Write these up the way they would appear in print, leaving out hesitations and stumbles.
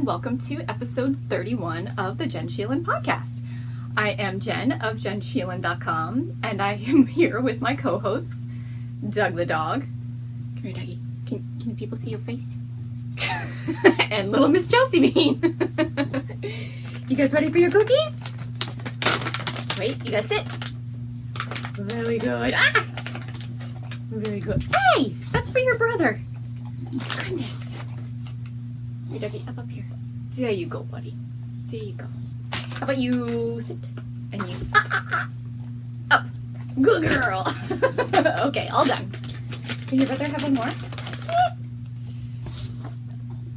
and welcome to episode 31 of the Jenn Sheelen podcast. I am Jenn of jennsheelen.com, and I am here with my co-hosts, Doug the dog. Come here, Dougie. Can the people see your face? And little Miss Chelsea Bean. You guys ready for your cookies? Wait, you gotta sit. Very good. Ah! Very good. Hey, that's for your brother. Goodness. Here, Dougie, up here. There you go, buddy. There you go. How about you sit? And you up. Good girl. Okay, all done. Can your brother have one more?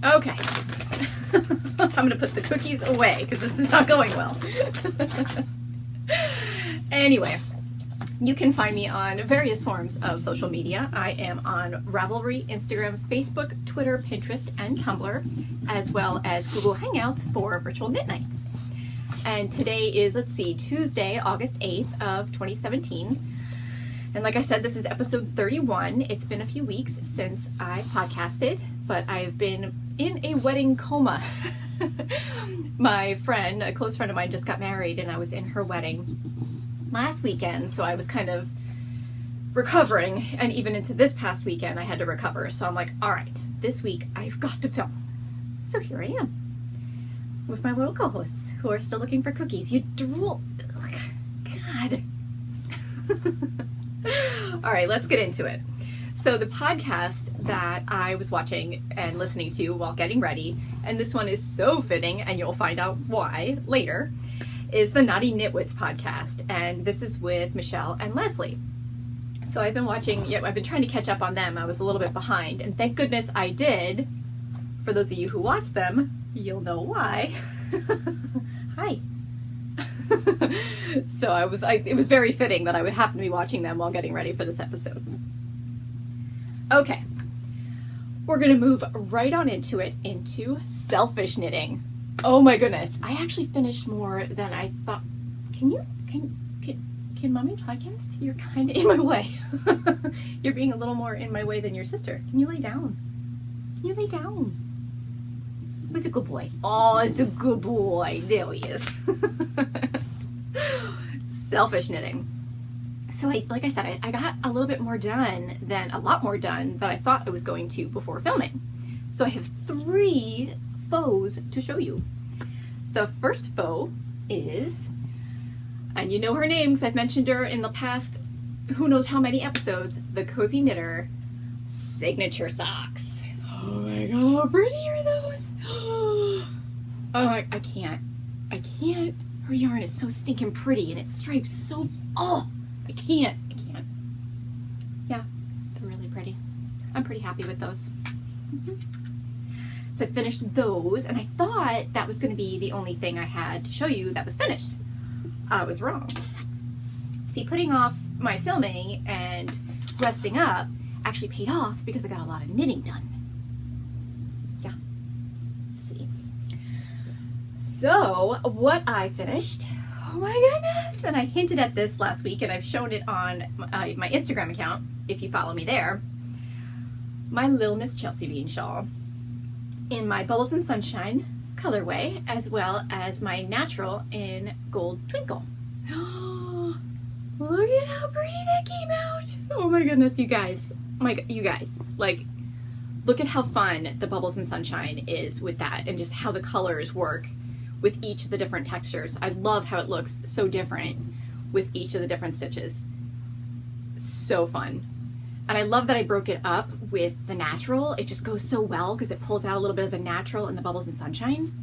Okay. I'm gonna put the cookies away because this is not going well. Anyway, you can find me on various forms of social media. I am on Ravelry, Instagram, Facebook, Twitter, Pinterest, and Tumblr, as well as Google Hangouts for virtual knit nights. And today is, Tuesday, August 8th of 2017. And like I said, this is episode 31. It's been a few weeks since I podcasted, but I've been in a wedding coma. My friend, a close friend of mine, just got married, and I was in her wedding last weekend, so I was kind of recovering, and even into this past weekend I had to recover. So I'm like, all right, this week I've got to film. So here I am with my little co-hosts who are still looking for cookies. You drool. God. All right, let's get into it. So the podcast that I was watching and listening to while getting ready, and this one is so fitting, and you'll find out why later, is the Naughty Knitwits podcast, and this is with Michelle and Leslie. So I've been trying to catch up on them. I was a little bit behind, and thank goodness I did. For those of you who watch them, you'll know why. Hi. So it was very fitting that I would happen to be watching them while getting ready for this episode. Okay. We're going to move right on into selfish knitting. Oh my goodness, I actually finished more than I thought. Can mommy podcast? You're kind of in my way. You're being a little more in my way than your sister. Can you lay down? Can you lay down? Who's a good boy? Oh, it's a good boy. There he is. Selfish knitting. So like I said, I got a lot more done than I thought I was going to before filming. So I have 3 faux to show you. The first faux is, and you know her name because I've mentioned her in the past who knows how many episodes, the Cozy Knitter signature socks. Oh my god, how pretty are those? Oh, I can't. Her yarn is so stinking pretty and it stripes so, I can't. Yeah, they're really pretty. I'm pretty happy with those. So I finished those, and I thought that was going to be the only thing I had to show you that was finished. I was wrong. See, putting off my filming and resting up actually paid off because I got a lot of knitting done. Yeah. See. So, what I finished, oh my goodness, and I hinted at this last week, and I've shown it on my Instagram account, if you follow me there, my Little Miss Chelsea Bean shawl in my Bubbles and Sunshine colorway, as well as my natural in Gold Twinkle. Look at how pretty that came out. Oh my goodness, you guys, like, look at how fun the Bubbles and Sunshine is with that, and just how the colors work with each of the different textures. I love how it looks so different with each of the different stitches. So fun. And I love that I broke it up with the natural. It just goes so well because it pulls out a little bit of the natural in the Bubbles and Sunshine.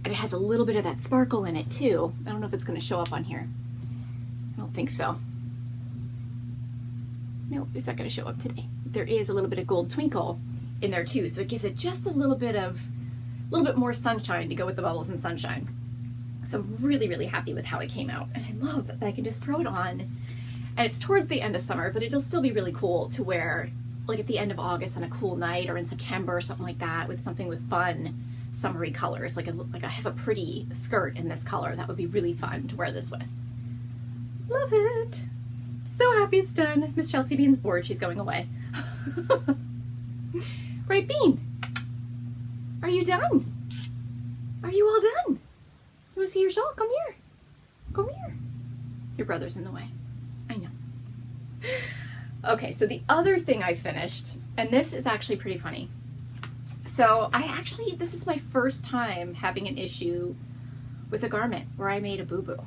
And it has a little bit of that sparkle in it too. I don't know if it's going to show up on here. I don't think so. No, it's not going to show up today. There is a little bit of Gold Twinkle in there too. So it gives it just a little bit more sunshine to go with the Bubbles and Sunshine. So I'm really, really happy with how it came out. And I love that I can just throw it on. And it's towards the end of summer, but it'll still be really cool to wear like at the end of August on a cool night, or in September or something like that, with something with fun summery colors. Like I have a pretty skirt in this color. That would be really fun to wear this with. Love it. So happy it's done. Miss Chelsea Bean's bored. She's going away. Right, Bean? Are you done? Are you all done? You want to see your shawl? Come here. Come here. Your brother's in the way. I know. Okay, so the other thing I finished, and this is actually pretty funny. So this is my first time having an issue with a garment where I made a boo-boo.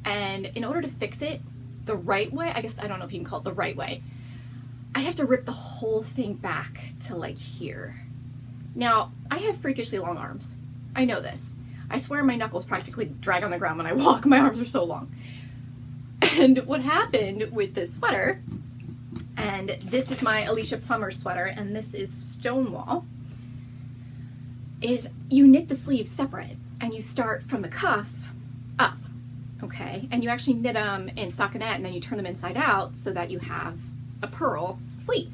And in order to fix it the right way, I guess, I don't know if you can call it the right way, I have to rip the whole thing back to like here. Now, I have freakishly long arms. I know this. I swear my knuckles practically drag on the ground when I walk. My arms are so long. And what happened with this sweater, and this is my Alicia Plummer sweater, and this is Stonewall, is you knit the sleeves separate, and you start from the cuff up, okay? And you actually knit them in stockinette, and then you turn them inside out so that you have a purl sleeve.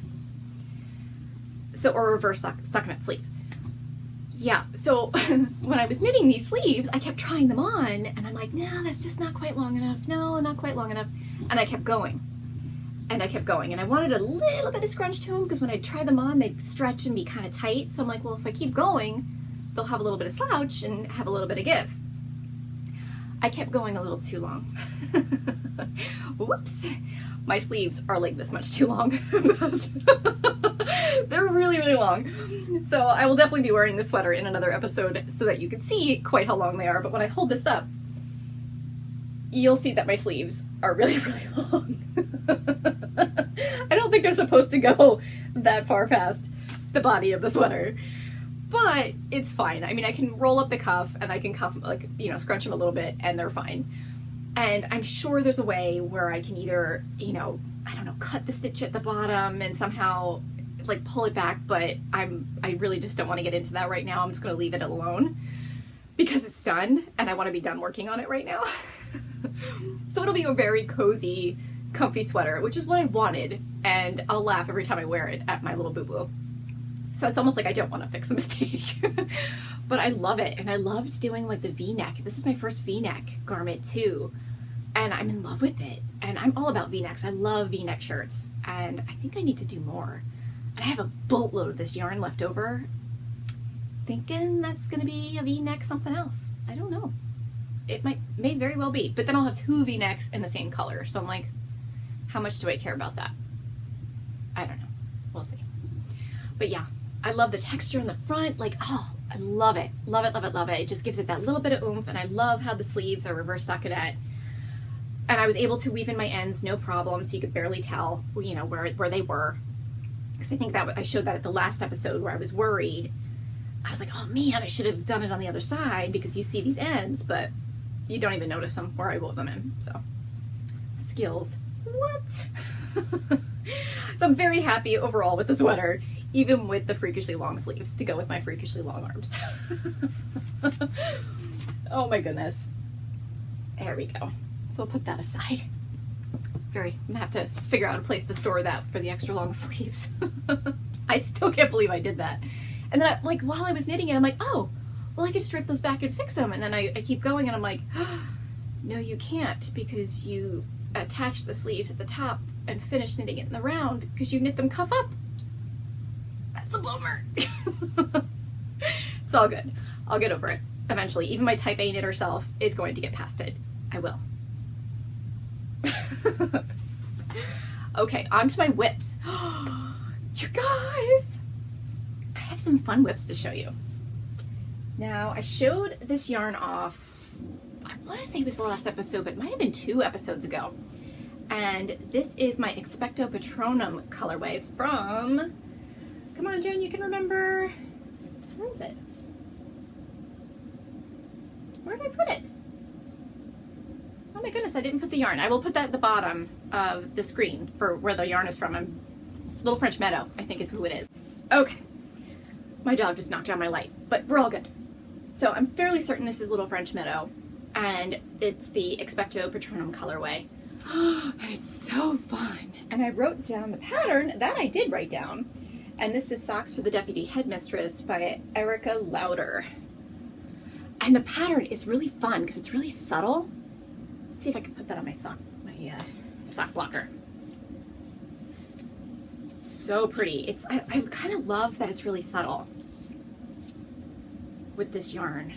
So, or a reverse stockinette sleeve. Yeah, so when I was knitting these sleeves, I kept trying them on, and I'm like, no, that's just not quite long enough. No, not quite long enough. And I kept going. And I kept going. And I wanted a little bit of scrunch to them, because when I try them on, they'd stretch and be kind of tight. So I'm like, well, if I keep going, they'll have a little bit of slouch and have a little bit of give. I kept going a little too long. Whoops. My sleeves are like this much too long. They're really, really long. So I will definitely be wearing this sweater in another episode so that you can see quite how long they are. But when I hold this up, you'll see that my sleeves are really, really long. I don't think they're supposed to go that far past the body of the sweater. But it's fine. I mean, I can roll up the cuff and I can cuff, like, you know, scrunch them a little bit and they're fine. And I'm sure there's a way where I can either, you know, I don't know, cut the stitch at the bottom and somehow like pull it back, but I really just don't want to get into that right now. I'm just going to leave it alone because it's done and I want to be done working on it right now. So it'll be a very cozy, comfy sweater, which is what I wanted, and I'll laugh every time I wear it at my little boo-boo. So it's almost like I don't want to fix the mistake. But I love it, and I loved doing like the V-neck. This is my first V-neck garment too, and I'm in love with it. And I'm all about V-necks. I love V-neck shirts, and I think I need to do more. And I have a boatload of this yarn left over. Thinking that's gonna be a V-neck something else. I don't know. It may very well be, but then I'll have two V-necks in the same color. So I'm like, how much do I care about that? I don't know. We'll see. But yeah, I love the texture in the front. Like, oh, I love it. Love it, love it, love it. It just gives it that little bit of oomph, and I love how the sleeves are reverse stockinette. And I was able to weave in my ends, no problem, so you could barely tell, you know, where they were. Because I think that I showed that at the last episode where I was worried. I was like, oh man, I should have done it on the other side, because you see these ends, but you don't even notice them where I wove them in. So, skills. What? So I'm very happy overall with the sweater, even with the freakishly long sleeves to go with my freakishly long arms. Oh my goodness. There we go. So I'll put that aside. I'm gonna have to figure out a place to store that for the extra long sleeves. I still can't believe I did that. And then like while I was knitting it, I'm like, oh, well I could strip those back and fix them. And then I keep going and I'm like, oh, no you can't, because you attach the sleeves at the top and finish knitting it in the round because you knit them cuff up. That's a bummer. It's all good. I'll get over it eventually. Even my type A knitter self is going to get past it. I will. Okay, on to my whips. You guys! I have some fun whips to show you. Now, I showed this yarn off, I want to say it was the last episode, but it might have been 2 episodes ago. And this is my Expecto Patronum colorway from, come on Jen, you can remember, where is it? Where did I put it? Oh my goodness, I didn't put the yarn. I will put that at the bottom of the screen for where the yarn is from. Little French Meadow, I think is who it is. Okay, my dog just knocked down my light, but we're all good. So I'm fairly certain this is Little French Meadow, and it's the Expecto Patronum colorway. And it's so fun. And I wrote down the pattern, that I did write down, and this is Socks for the Deputy Headmistress by Erica Lauder. And the pattern is really fun because it's really subtle. Let's see if I can put that on my sock blocker. So pretty. I kind of love that it's really subtle with this yarn.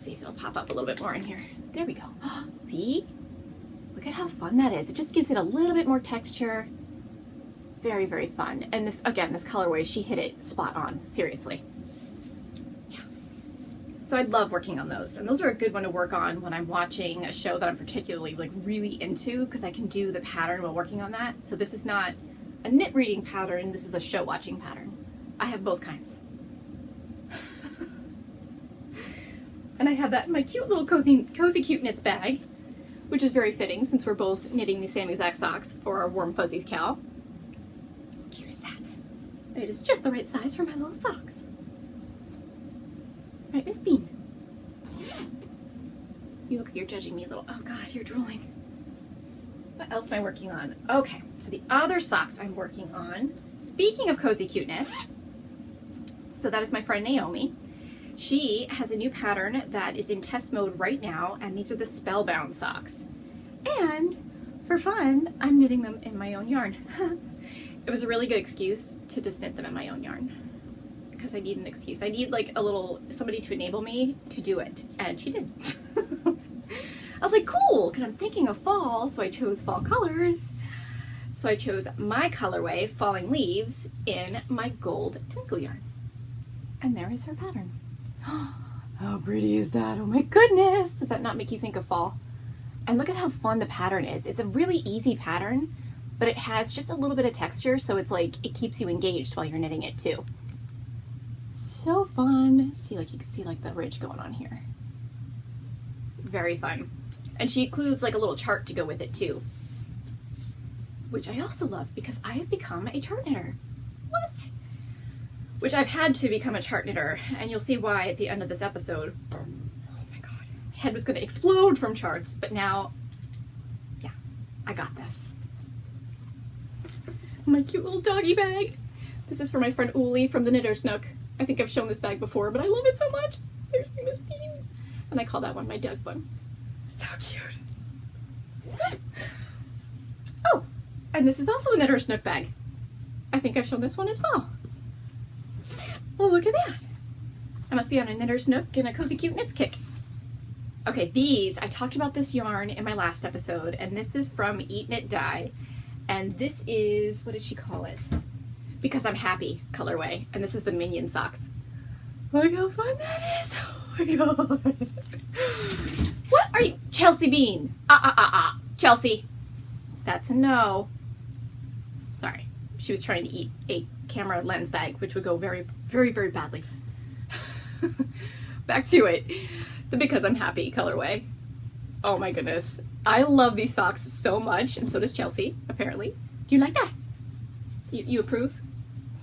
see if it'll pop up a little bit more in here. There we go. See? Look at how fun that is. It just gives it a little bit more texture. Very, very fun. And this, again, this colorway, she hit it spot on. Seriously. Yeah. So I love working on those. And those are a good one to work on when I'm watching a show that I'm particularly like really into, because I can do the pattern while working on that. So this is not a knit reading pattern. This is a show watching pattern. I have both kinds. And I have that in my cute little cozy cute knits bag, which is very fitting since we're both knitting the same exact socks for our Warm Fuzzies cow. How cute is that? It is just the right size for my little socks. Right, Miss Bean? You look like you're judging me a little. Oh God, you're drooling. What else am I working on? Okay, so the other socks I'm working on, speaking of cozy cute knits, so that is my friend Naomi. She has a new pattern that is in test mode right now, and these are the Spellbound socks. And for fun, I'm knitting them in my own yarn. It was a really good excuse to just knit them in my own yarn, because I need an excuse. I need like a little, somebody to enable me to do it, and she did. I was like, cool, because I'm thinking of fall, so I chose fall colors. So I chose my colorway, Falling Leaves, in my gold twinkle yarn. And there is her pattern. How pretty is that? Oh my goodness! Does that not make you think of fall? And look at how fun the pattern is. It's a really easy pattern, but it has just a little bit of texture, so it's like, it keeps you engaged while you're knitting it too. So fun. See, like you can see like the ridge going on here. Very fun. And she includes like a little chart to go with it too, which I also love because I have become a chart knitter. What? Which I've had to become a chart knitter, and you'll see why at the end of this episode. Oh my God, my head was going to explode from charts, but now, yeah, I got this. My cute little doggy bag. This is for my friend Uli from the Knitter's Nook. I think I've shown this bag before, but I love it so much. There's my Miss Bean. And I call that one my Doug bun. So cute. Oh, and this is also a Knitter's Nook bag. I think I've shown this one as well. Well, look at that. I must be on a Knitter's Nook and a cozy cute knits kick. Okay, these, I talked about this yarn in my last episode, and this is from Eat Knit Dye. And this is, what did she call it? Because I'm Happy colorway. And this is the Minion socks. Look how fun that is. Oh my God. What are you? Chelsea Bean. Chelsea. That's a no. Sorry. She was trying to eat a camera lens bag, which would go very, very, very badly. Back to it. The Because I'm Happy colorway. Oh my goodness. I love these socks so much, and so does Chelsea, apparently. Do you like that? You approve?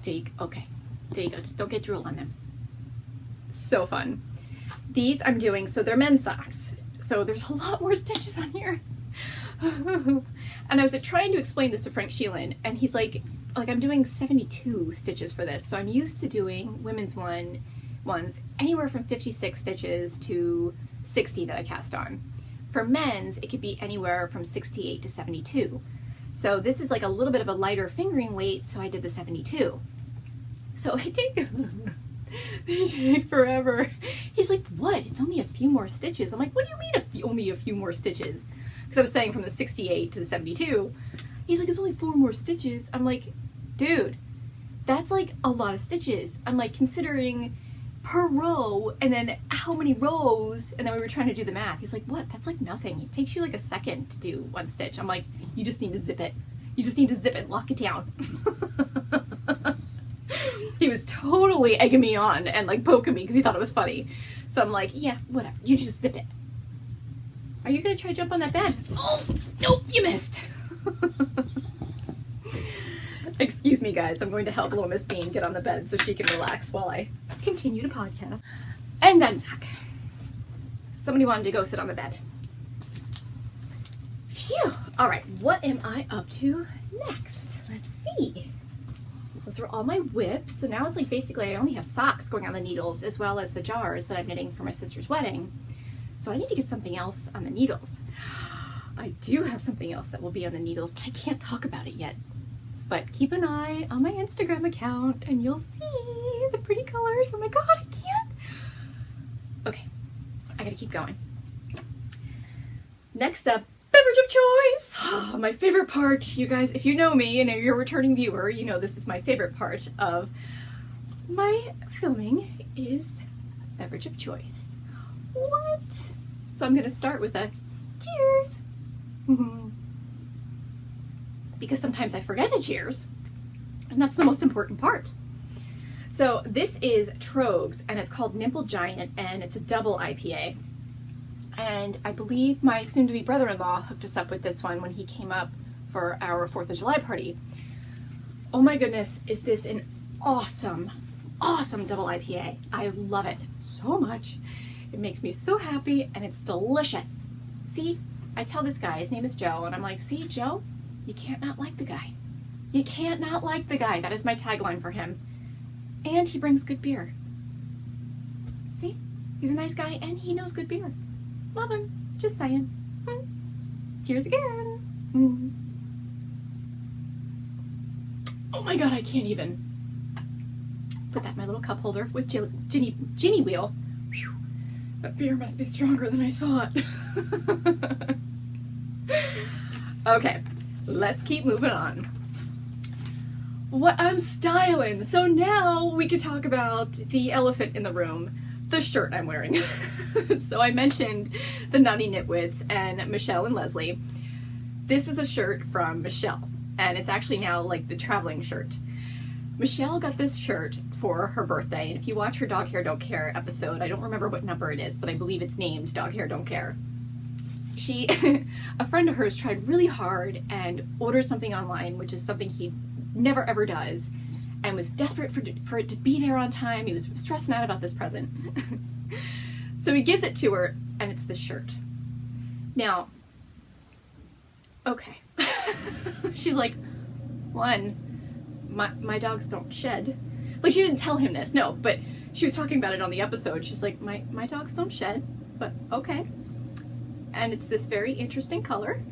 Okay. There you go. Just don't get drool on them. So fun. These I'm doing, so they're men's socks. So there's a lot more stitches on here. And I was trying to explain this to Frank Sheelen, and he's like I'm doing 72 stitches for this. So I'm used to doing women's ones anywhere from 56 stitches to 60 that I cast on. For men's, it could be anywhere from 68 to 72. So this is like a little bit of a lighter fingering weight, so I did the 72. So they take forever. He's like, what? It's only a few more stitches. I'm like, what do you mean only a few more stitches? Because I was saying from the 68 to the 72. He's like, it's only 4 more stitches. I'm like, dude, that's like a lot of stitches. I'm like, considering per row and then how many rows, and then we were trying to do the math. He's like, what? That's like nothing. It takes you like a second to do one stitch. I'm like, you just need to zip it. You just need to zip it, lock it down. He was totally egging me on and like poking me because he thought it was funny. So I'm like, yeah, whatever. You just zip it. Are you gonna try to jump on that bed? Oh, nope, you missed. Excuse me, guys. I'm going to help little Miss Bean get on the bed so she can relax while I continue to podcast. And I'm back. Somebody wanted to go sit on the bed. Phew. All right, what am I up to next? Let's see. Those are all my whips. So now it's like basically I only have socks going on the needles as well as the jars that I'm knitting for my sister's wedding. So I need to get something else on the needles. I do have something else that will be on the needles, but I can't talk about it yet. But keep an eye on my Instagram account and you'll see the pretty colors. Oh my God, I can't. Okay. I gotta keep going. Next up, beverage of choice. Oh, my favorite part, you guys, if you know me and you're a returning viewer, you know this is my favorite part of my filming is beverage of choice. What? So I'm gonna start with a cheers. Because sometimes I forget to cheers, and that's the most important part. So this is Trogs, and it's called Nimble Giant, and it's a double IPA. And I believe my soon-to-be brother-in-law hooked us up with this one when he came up for our 4th of July party. Oh my goodness, is this an awesome, awesome double IPA. I love it so much. It makes me so happy, and it's delicious. See, I tell this guy, his name is Joe, and I'm like, see, Joe, you can't not like the guy. You can't not like the guy. That is my tagline for him. And he brings good beer. See? He's a nice guy and he knows good beer. Love him. Just saying. Cheers again. Oh my god, I can't even. Put that in my little cup holder with Ginny wheel. Whew. That beer must be stronger than I thought. Okay, let's keep moving on. What I'm styling. So now we could talk about the elephant in the room, the shirt I'm wearing. So I mentioned the Nutty Knitwits and Michelle and Leslie. This is a shirt from Michelle, and it's actually now like the traveling shirt. Michelle got this shirt for her birthday, and if you watch her Dog Hair Don't Care episode, I don't remember what number it is, but I believe it's named Dog Hair Don't Care. She, a friend of hers, tried really hard and ordered something online, which is something he never ever does, and was desperate for it to be there on time. He was stressing out about this present. So he gives it to her, and it's this shirt. Now, okay. She's like, one, my dogs don't shed. Like, she didn't tell him this, no, but she was talking about it on the episode. She's like, my dogs don't shed, but okay. And it's this very interesting color.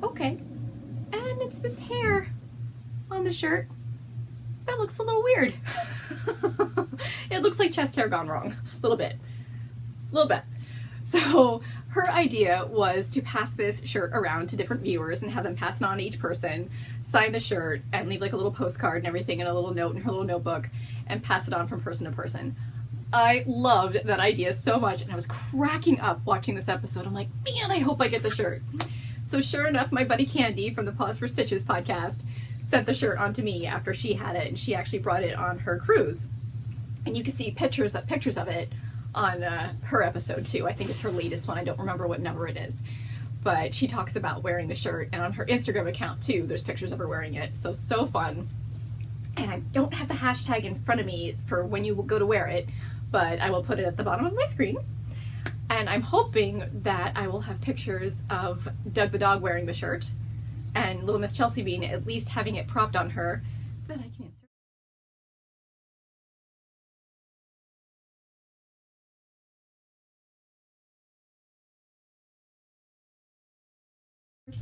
Okay. And it's this hair on the shirt that looks a little weird. It looks like chest hair gone wrong. A little bit. So her idea was to pass this shirt around to different viewers and have them pass it on to each person, sign the shirt, and leave like a little postcard and everything and a little note in her little notebook and pass it on from person to person. I loved that idea so much, and I was cracking up watching this episode. I'm like, man, I hope I get the shirt. So sure enough, my buddy Candy from the Pause for Stitches podcast sent the shirt on to me after she had it, and she actually brought it on her cruise. And you can see pictures of it on her episode too. I think it's her latest one. I don't remember what number it is. But she talks about wearing the shirt, and on her Instagram account too, there's pictures of her wearing it. So fun. And I don't have the hashtag in front of me for when you will go to wear it, but I will put it at the bottom of my screen. And I'm hoping that I will have pictures of Doug the dog wearing the shirt and little Miss Chelsea Bean at least having it propped on her that I can insert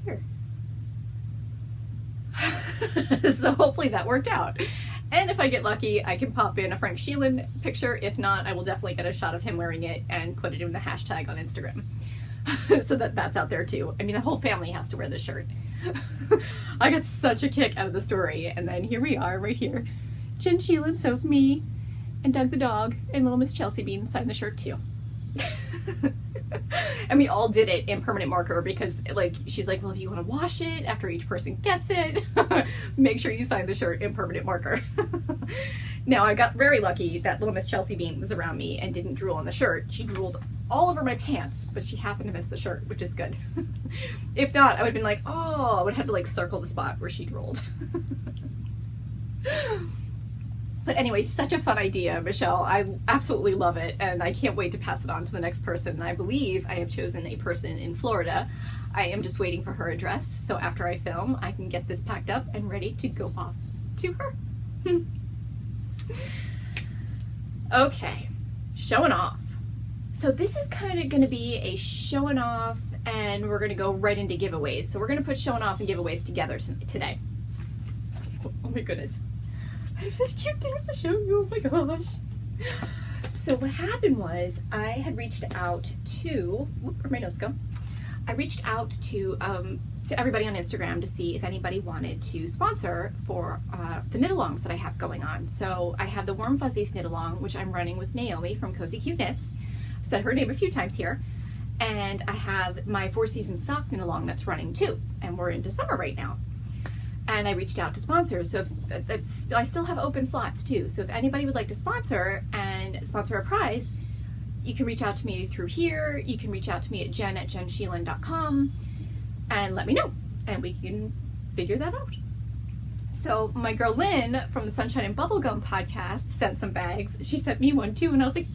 here. So hopefully that worked out. And if I get lucky, I can pop in a Frank Sheelen picture. If not, I will definitely get a shot of him wearing it and put it in the hashtag on Instagram. So that's out there too. I mean, the whole family has to wear this shirt. I got such a kick out of the story, and then here we are right here. Jenn Sheelen, so me, and Doug the dog, and little Miss Chelsea Bean signed the shirt too. And we all did it in permanent marker because, like, she's like, well, if you want to wash it after each person gets it, make sure you sign the shirt in permanent marker. Now, I got very lucky that little Miss Chelsea Bean was around me and didn't drool on the shirt. She drooled all over my pants, but she happened to miss the shirt, which is good. If not, I would have been like, oh, I would have to like circle the spot where she drooled. But anyway, such a fun idea, Michelle. I absolutely love it, and I can't wait to pass it on to the next person. I believe I have chosen a person in Florida. I am just waiting for her address, so after I film, I can get this packed up and ready to go off to her. Okay, showing off. So this is kind of going to be a showing off, and we're going to go right into giveaways. So we're going to put showing off and giveaways together today. Oh my goodness. I have such cute things to show you, oh my gosh. So what happened was I had reached out to, where'd my notes go? I reached out to everybody on Instagram to see if anybody wanted to sponsor for the knit-alongs that I have going on. So I have the Warm Fuzzies knit-along, which I'm running with Naomi from Cozy Cute Knits. I've said her name a few times here. And I have my 4 Season sock knit-along that's running too. And we're into summer right now. And I reached out to sponsors. So I still have open slots too. So if anybody would like to sponsor and sponsor a prize, you can reach out to me through here. You can reach out to me at jenn@jennsheelen.com and let me know, and we can figure that out. So my girl Lynn from the Sunshine and Bubblegum podcast sent some bags. She sent me one too, and I was like,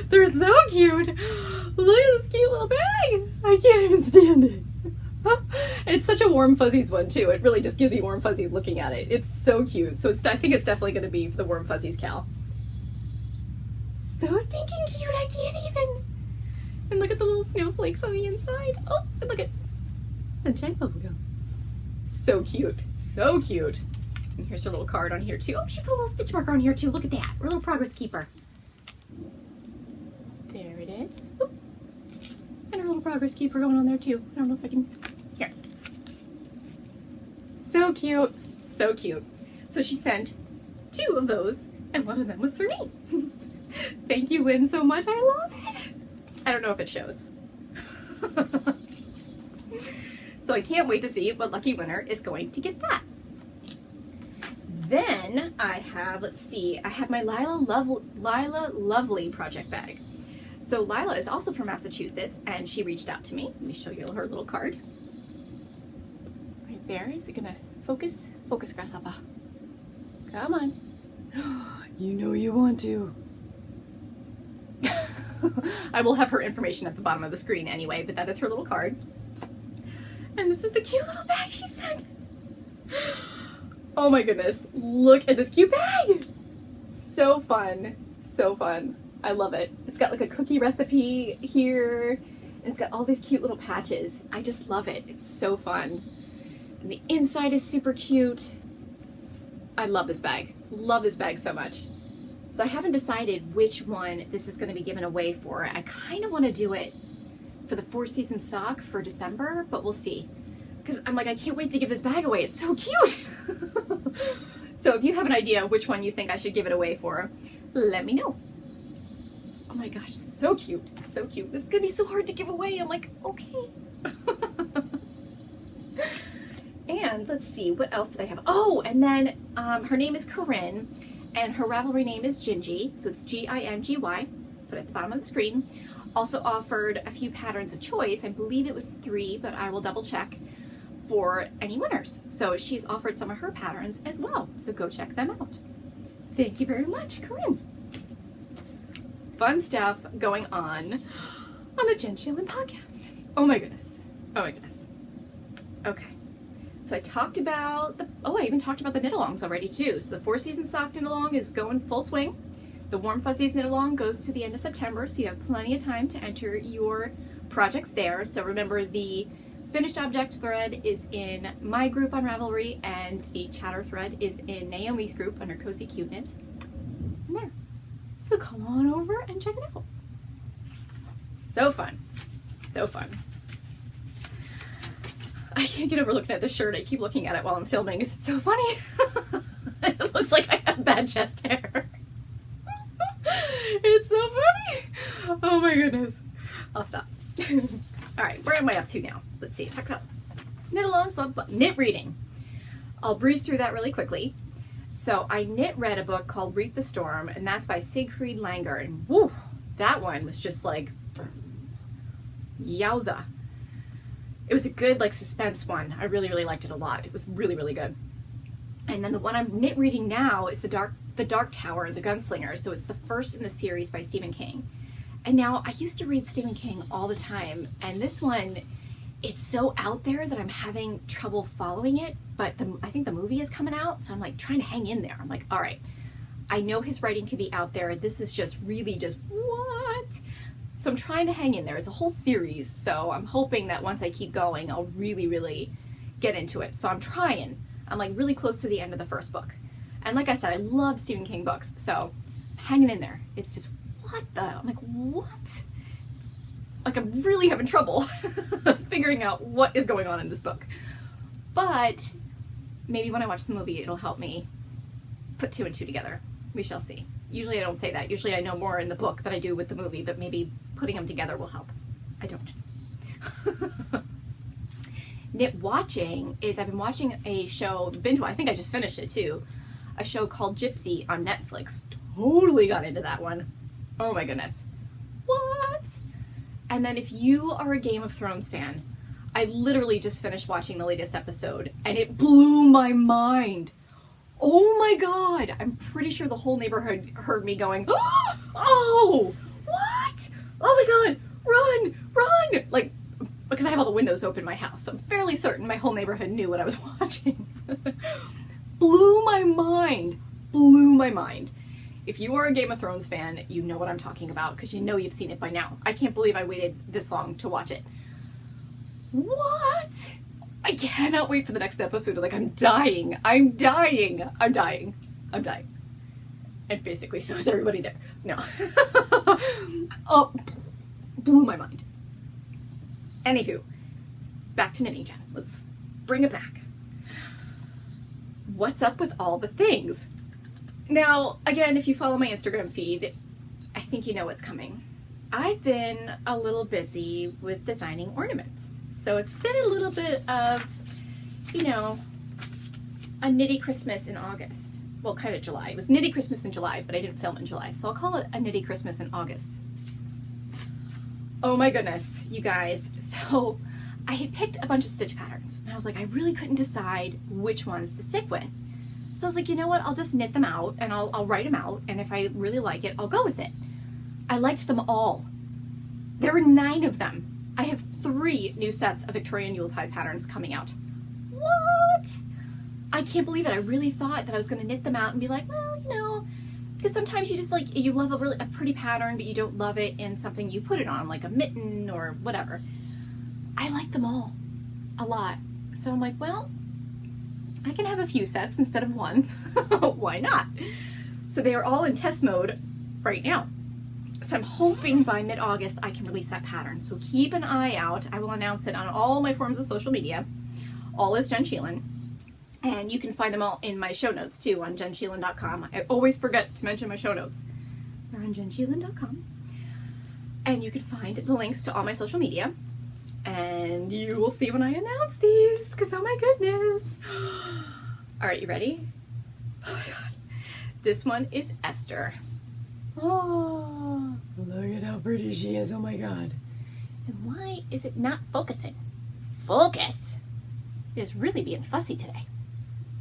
they're so cute. Look at this cute little bag. I can't even stand it. And it's such a Warm Fuzzies one too. It really just gives me warm fuzzies looking at it. It's so cute. So I think it's definitely going to be for the Warm Fuzzies Cal. So stinking cute, I can't even. And look at the little snowflakes on the inside. Oh, and look at Sunshine Bubblegum. So cute, so cute. And here's her little card on here too. Oh, she put a little stitch marker on here too. Look at that, her little progress keeper. There it is. Oop. And her little progress keeper going on there too. I don't know if I can, here. So cute, so cute. So she sent 2 of those, and one of them was for me. Thank you, Lynn, so much. I love it. I don't know if it shows. So I can't wait to see what lucky winner is going to get that. Then I have, let's see, I have my Lila Lovely project bag. So Lila is also from Massachusetts, and she reached out to me. Let me show you her little card. Right there. Is it gonna focus? Focus, Grasshopper. Come on. You know you want to. I will have her information at the bottom of the screen anyway, but that is her little card. And this is the cute little bag she sent. Oh my goodness, look at this cute bag. So fun, so fun. I love it. It's got like a cookie recipe here. And it's got all these cute little patches. I just love it. It's so fun. And the inside is super cute. I love this bag. Love this bag so much. So I haven't decided which one this is going to be given away for. I kind of want to do it for the 4 Season sock for December, but we'll see. Because I'm like, I can't wait to give this bag away. It's so cute. So if you have an idea of which one you think I should give it away for, let me know. Oh my gosh, so cute. So cute. It's going to be so hard to give away. I'm like, okay. And let's see, what else did I have? Oh, and then her name is Corinne. And her Ravelry name is Gingy, so it's Gingy, put it at the bottom of the screen. Also offered a few patterns of choice. I believe it was 3, but I will double check for any winners. So she's offered some of her patterns as well, so go check them out. Thank you very much, Corinne. Fun stuff going on the Jenn Sheelen podcast. Oh my goodness. Oh my goodness. Okay. So I talked about I even talked about the knit-alongs already too. So the 4 Season sock knit-along is going full swing. The Warm Fuzzies knit-along goes to the end of September, so you have plenty of time to enter your projects there. So remember, the finished object thread is in my group on Ravelry, and the chatter thread is in Naomi's group under Cozy Cute Knits. And there. So come on over and check it out. So fun. So fun. I can't get over looking at the shirt. I keep looking at it while I'm filming because it's so funny. It looks like I have bad chest hair. It's so funny. Oh my goodness. I'll stop. All right, where am I up to now? Let's see. Talk about knit-alongs, knit reading. I'll breeze through that really quickly. So I read a book called Reap the Storm, and that's by Siegfried Langer. And woo, that one was just like, yowza. It was a good like suspense one. I really, really liked it a lot. It was really, really good. And then the one I'm knit reading now is The Dark Tower, The Gunslinger. So it's the first in the series by Stephen King. And now I used to read Stephen King all the time. And this one, it's so out there that I'm having trouble following it. But I think the movie is coming out. So I'm like trying to hang in there. I'm like, all right, I know his writing can be out there. This is just really just what? So I'm trying to hang in there. It's a whole series. So I'm hoping that once I keep going, I'll really, really get into it. So I'm trying. I'm like really close to the end of the first book. And like I said, I love Stephen King books. So hanging in there. It's just, what the? I'm like, what? Like, I'm really having trouble figuring out what is going on in this book. But maybe when I watch the movie, it'll help me put 2 and 2 together. We shall see. Usually I don't say that. Usually I know more in the book than I do with the movie, but maybe putting them together will help. I don't. Knit watching is, I've been watching a show, I think I just finished it too, a show called Gypsy on Netflix. Totally got into that one. Oh my goodness. What? And then if you are a Game of Thrones fan, I literally just finished watching the latest episode and it blew my mind. Oh my God. I'm pretty sure the whole neighborhood heard me going, oh, what? Oh my God, run. Like, because I have all the windows open in my house, so I'm fairly certain my whole neighborhood knew what I was watching. Blew my mind. If you are a Game of Thrones fan, you know what I'm talking about because you know you've seen it by now. I can't believe I waited this long to watch it. What? I cannot wait for the next episode. Like, I'm dying. And basically, so is everybody there. No. Oh, blew my mind. Anywho, back to knitting, Jen. Let's bring it back. What's up with all the things? Now, again, if you follow my Instagram feed, I think you know what's coming. I've been a little busy with designing ornaments. So it's been a little bit of, you know, a Knitty Christmas in August. Well, kind of July. It was Knitty Christmas in July, but I didn't film in July. So I'll call it a Knitty Christmas in August. Oh my goodness, you guys. So I had picked a bunch of stitch patterns and I was like, I really couldn't decide which ones to stick with. So I was like, you know what, I'll just knit them out and I'll write them out, and if I really like it, I'll go with it. I liked them all. There were 9 of them. I have 3 new sets of Victorian Yuletide patterns coming out. What? I can't believe it. I really thought that I was going to knit them out and be like, well, you know, because sometimes you just like, you love a pretty pattern, but you don't love it in something you put it on, like a mitten or whatever. I like them all a lot. So I'm like, well, I can have a few sets instead of one. Why not? So they are all in test mode right now. So I'm hoping by mid-August I can release that pattern. So keep an eye out. I will announce it on all my forms of social media. All is Jenn Sheelen. And you can find them all in my show notes too on jennsheelen.com. I always forget to mention my show notes. They're on jennsheelen.com. And you can find the links to all my social media. And you will see when I announce these, because oh my goodness. All right, you ready? Oh my God. This one is Esther. Oh, look at how pretty she is. Oh my God. And why is it not focusing? Focus. It is really being fussy today.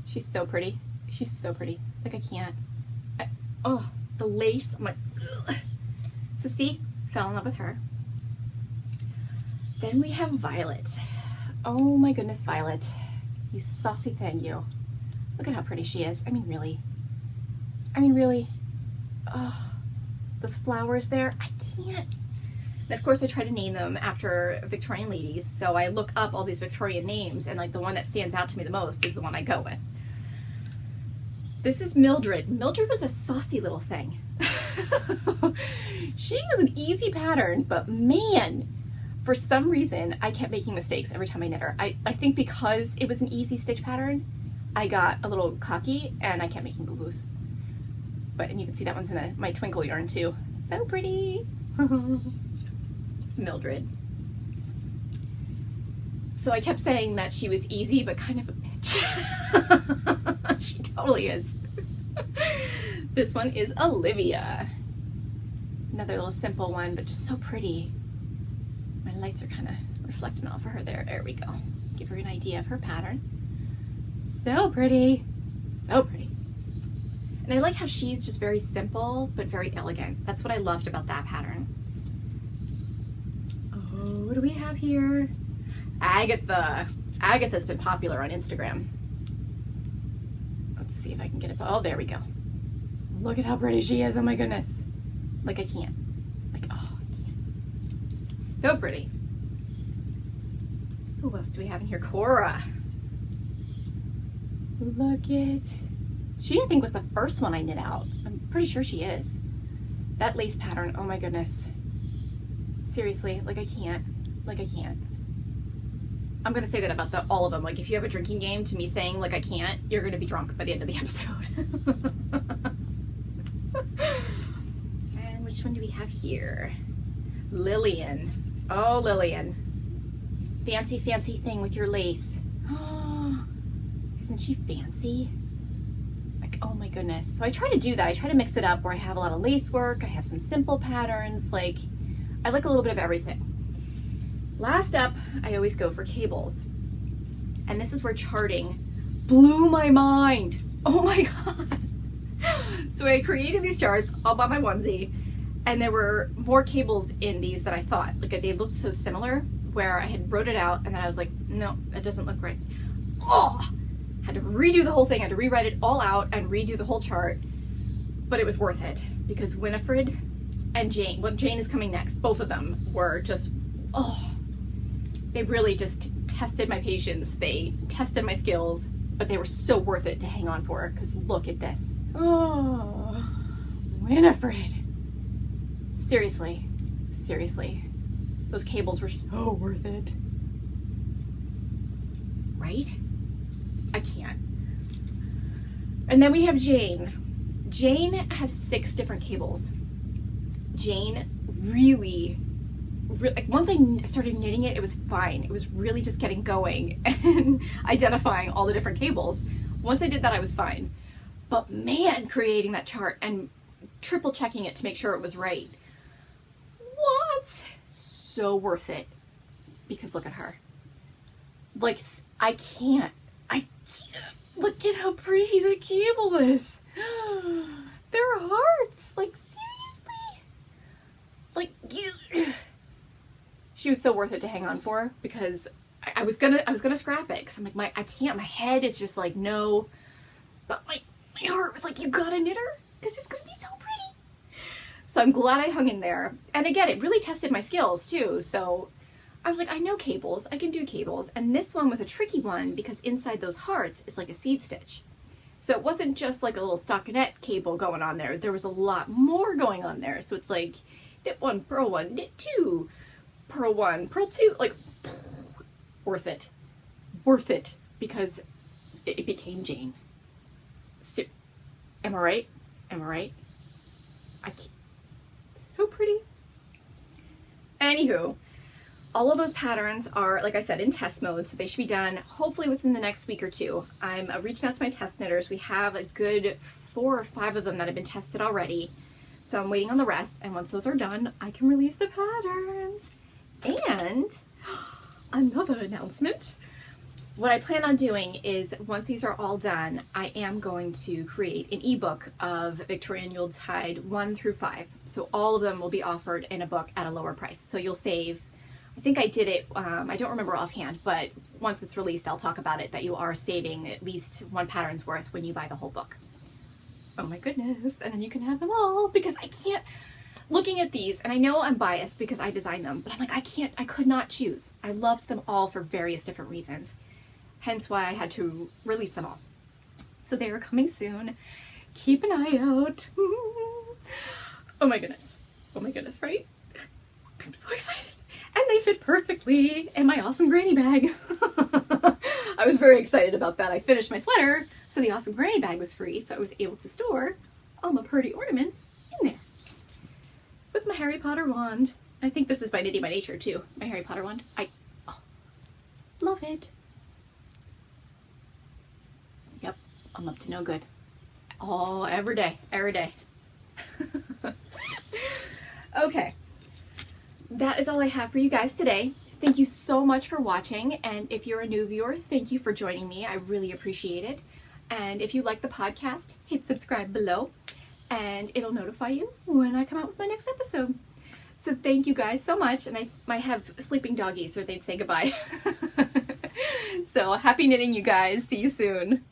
She's so pretty. She's so pretty. Like, I can't. Oh, the lace. I'm like, ugh. So see, fell in love with her. Then we have Violet. Oh my goodness, Violet. You saucy thing, you. Look at how pretty she is. I mean, really. Oh, those flowers there. I can't. And of course I try to name them after Victorian ladies. So I look up all these Victorian names, and like the one that stands out to me the most is the one I go with. This is Mildred. Mildred was a saucy little thing. She was an easy pattern, but man, for some reason, I kept making mistakes every time I knit her. I think because it was an easy stitch pattern, I got a little cocky and I kept making boo-boos. And you can see that one's in my twinkle yarn too. So pretty. Mildred. So I kept saying that she was easy, but kind of a bitch. She totally is. This one is Olivia. Another little simple one, but just so pretty. My lights are kind of reflecting off of her there. There we go. Give her an idea of her pattern. So pretty. So pretty. And I like how she's just very simple, but very elegant. That's what I loved about that pattern. Oh, what do we have here? Agatha. Agatha's been popular on Instagram. Let's see if I can get it. Oh, there we go. Look at how pretty she is. Oh my goodness. Like, I can't. Like, oh, I can't. So pretty. Who else do we have in here? Cora. Look at. She, I think, was the first one I knit out. I'm pretty sure she is. That lace pattern, oh my goodness. Seriously, like I can't. I'm gonna say that about all of them. Like if you have a drinking game to me saying like I can't, you're gonna be drunk by the end of the episode. And which one do we have here? Lillian. Oh, Lillian. Fancy thing with your lace. Isn't she fancy? Like, oh my goodness. So I try to do that. I try to mix it up where I have a lot of lace work. I have some simple patterns. Like, I like a little bit of everything. Last up, I always go for cables. And this is where charting blew my mind. Oh my God. So I created these charts all by my onesie, and there were more cables in these than I thought. Like they looked so similar where I had wrote it out and then I was like, no, that doesn't look right. Oh, had to redo the whole thing. I had to rewrite it all out and redo the whole chart. But it was worth it because Winifred and Jane, well, Jane is coming next. Both of them were just, oh, they really just tested my patience. They tested my skills, but they were so worth it to hang on for because look at this. Oh, Winifred. Seriously. Those cables were so worth it. Right? I can't. And then we have Jane. Jane has 6 different cables. Jane really, like once I started knitting it, it was fine. It was really just getting going and identifying all the different cables. Once I did that, I was fine. But man, creating that chart and triple checking it to make sure it was right. What? So worth it. Because look at her. Like, I can't. Look at how pretty the cable is. They're hearts. Like, seriously? Like, she was so worth it to hang on for because I was gonna scrap it because I'm like, I can't. My head is just like, no. But my heart was like, you gotta knit her because it's gonna be so pretty. So I'm glad I hung in there. And again, it really tested my skills too. So I was like, I know cables, I can do cables. And this one was a tricky one because inside those hearts is like a seed stitch. So it wasn't just like a little stockinette cable going on there. There was a lot more going on there. So it's like knit 1, purl 1, knit 2, purl 1, purl 2, like worth it. Worth it because it became Jane. So, am I right? Am I right? So pretty. Anywho, all of those patterns are, like I said, in test mode, so they should be done hopefully within the next week or 2. I'm reaching out to my test knitters. We have a good 4 or 5 of them that have been tested already, so I'm waiting on the rest, and once those are done, I can release the patterns. And another announcement. What I plan on doing is, once these are all done, I am going to create an ebook of Victorian Yuletide 1 through 5. So all of them will be offered in a book at a lower price. So you'll save, I think I did it, I don't remember offhand, but once it's released, I'll talk about it, that you are saving at least 1 pattern's worth when you buy the whole book. Oh my goodness, and then you can have them all, because I can't, looking at these, and I know I'm biased because I designed them, but I'm like, I could not choose. I loved them all for various different reasons. Hence why I had to release them all. So they are coming soon. Keep an eye out. Oh my goodness, right? I'm so excited. And they fit perfectly in my awesome granny bag. I was very excited about that. I finished my sweater, so the awesome granny bag was free, so I was able to store all my pretty ornaments in there. With my Harry Potter wand. I think this is by Knitty by Nature too, my Harry Potter wand. Love it. Yep, I'm up to no good. Oh, every day. Okay. That is all I have for you guys today. Thank you so much for watching, and if you're a new viewer, thank you for joining me. I really appreciate it. And if you like the podcast, hit subscribe below, and it'll notify you when I come out with my next episode. So thank you guys so much, and I might have sleeping doggies or they'd say goodbye. So happy knitting, you guys. See you soon.